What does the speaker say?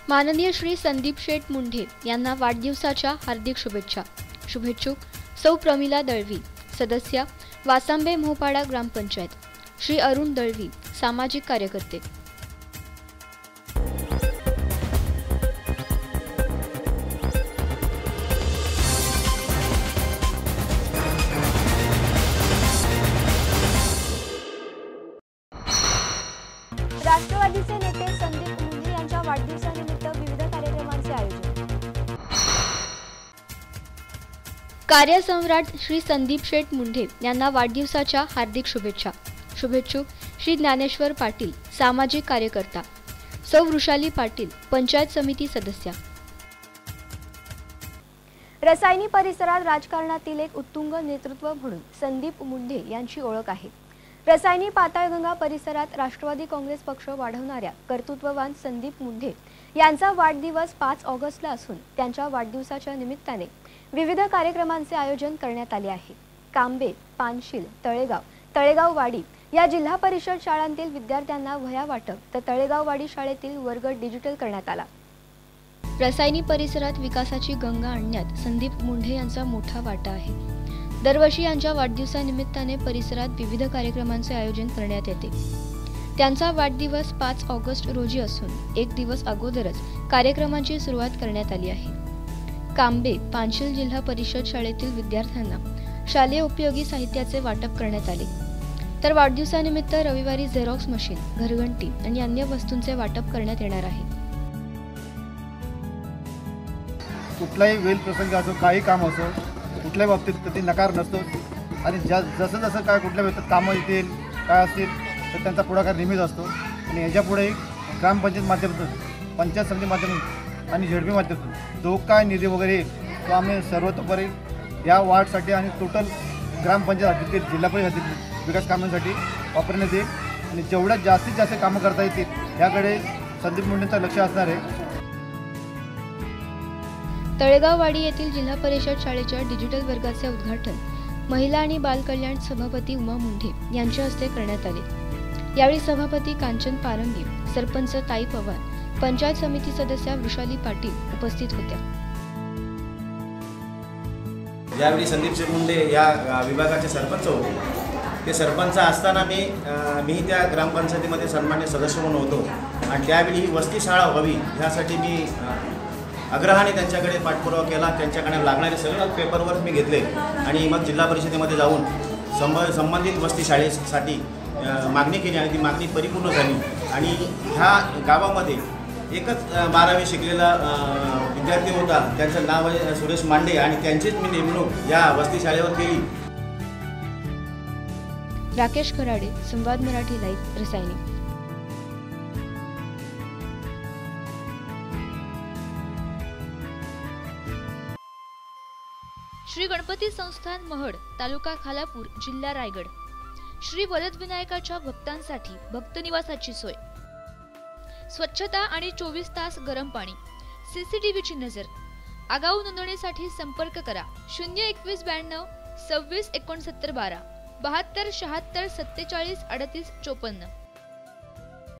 माननीय श्री संदीप शेठ मुंढे यांना वाढदिवसाच्या हार्दिक शुभेच्छा। शुभेच्छुक सौ प्रमिला दळवी, सदस्य वासांबे मोहपाडा ग्रामपंचायत, श्री अरुण दळवी, सामाजिक कार्यकर्ते। राष्ट्रवादीचे नेते संदीप मुंढे यांच्या वाढदिवसानिमित्त विविध कार्यक्रमांचे आयोजन। कार्यसम्राट श्री संदीप शेठ मुंढे यांना वाढदिवसाच्या हार्दिक शुभेच्छा। शुभेच्छुक श्री ज्ञानेश्वर पाटील, सामाजिक कार्यकर्ता, सौ वृषाली पाटील, पंचायत समिती सदस्य। रसायनी परिसरात राजकारणातील एक उत्तुंग नेतृत्व म्हणून संदीप मुंढे यांची ओळख आहे। रसायनी पाताळगंगा परिसरात राष्ट्रवादी काँग्रेस पक्ष वाढवणाऱ्या कर्तृत्ववान संदीप मुंढे यांचा वाढदिवस 5 ऑगस्टला असून त्यांच्या वाढदिवसाच्या निमित्ताने विविध कार्यक्रमांचे आयोजन करण्यात आले आहे। कांबे, पानशील, तळेगाव वाडी या जिल्हा परिषद शाळांतील विद्यार्थ्यांना वह्या वाटप तर तळेगाव वाडी शाळेतील वर्ग डिजिटल करण्यात आला। रसायनी परिसरात विकासाची गंगा आणण्यात संदीप मुंढे यांचा मोठा वाटा आहे। दरवर्षी यांच्या वाढदिवसानिमित्ताने परिसरात विविध कार्यक्रमांचे आयोजन करण्यात येते। त्यांचा वाढदिवस 5 ऑगस्ट रोजी असून एक दिवस अगोदरच कार्यक्रमाची सुरुवात करण्यात आली आहे। कांबे, पानशील जिल्हा परिषद शाळेतील विद्यार्थ्यांना शालेय उपयोगी साहित्याचे वाटप करण्यात आले, तर वाढदिवसानिमित्त रविवारी झेरॉक्स मशीन, घरघंटी आणि अन्य वस्तूंचे वाटप करण्यात येणार आहे। कुठलाही वेळ प्रसंग असो, काही काम असो, कुठल्याही बाबतीत कधी नकार नसतो आणि जसं जसं काय कुठल्या बाबतीत कामं येतील काय असतील तर त्यांचा पुढाकार नेहमीच असतो। आणि याच्यापुढेही ग्रामपंचायत माध्यमातून, पंचायत समिती माध्यमातून आणि झेडपी माध्यमातून जो काय निधी वगैरे येईल तो आम्ही सर्वतोपरी या वार्डसाठी आणि टोटल ग्रामपंचायत हद्दीतील जिल्हा परिषद हद्दीतील विकास कामांसाठी वापरण्यात येईल आणि जेवढ्यात जास्तीत जास्त कामं करता येतील याकडे संदीप मुंढेंचं लक्ष असणार आहे। तळेगाववाडी येथील जिल्हा परिषद शाळेच्या डिजिटल वर्गाचे उद्घाटन महिला आणि बाल कल्याण सभापती उमा मुंढे यांच्या हस्ते करण्यात आले। यावेळी सभापती कांचन पारंगी, सरपंच ताई पवार, पंचायत समिती सदस्य वृषाली पाटील उपस्थित होत्या। यावेळी संदीप शेठ मुंढे या विभागाचे सरपंच होते। ते सरपंच असताना मी त्या ग्रामपंचायतीमध्ये सन्मान्य सदस्य म्हणून होतो आणि त्यावेळी ही वस्ती शाळा व्हावी ह्यासाठी मी आग्रहाने त्यांच्याकडे पाठपुरावा केला। त्यांच्याकडे लागणारे सगळं पेपरवर्क मी घेतले आणि मग जिल्हा परिषदेमध्ये जाऊन संबंधित वस्ती शाळेसाठी मागणी केली आणि ती मागणी परिपूर्ण झाली। आणि ह्या गावामध्ये एकच 12वी शिकलेला विद्यार्थी होता, त्यांचं नाव आहे सुरेश मांडे आणि त्यांचीच मी नेमणूक या वस्ती शाळेवर केली। राकेश खराडे, संवाद मराठी लाईव्ह, रसायनी। श्री गणपती संस्थान महड, तालुका खालापूर, जिल्हा रायगड। श्री वरदविनायकाच्या भक्तांसाठी भक्त निवासाची सोय, स्वच्छता आणि 24 तास गरम पाणी, सीसीटीव्हीची नजर। आगाऊ नोंदणीसाठी संपर्क करा 021 92 26 69 12 72 76 47 38 54।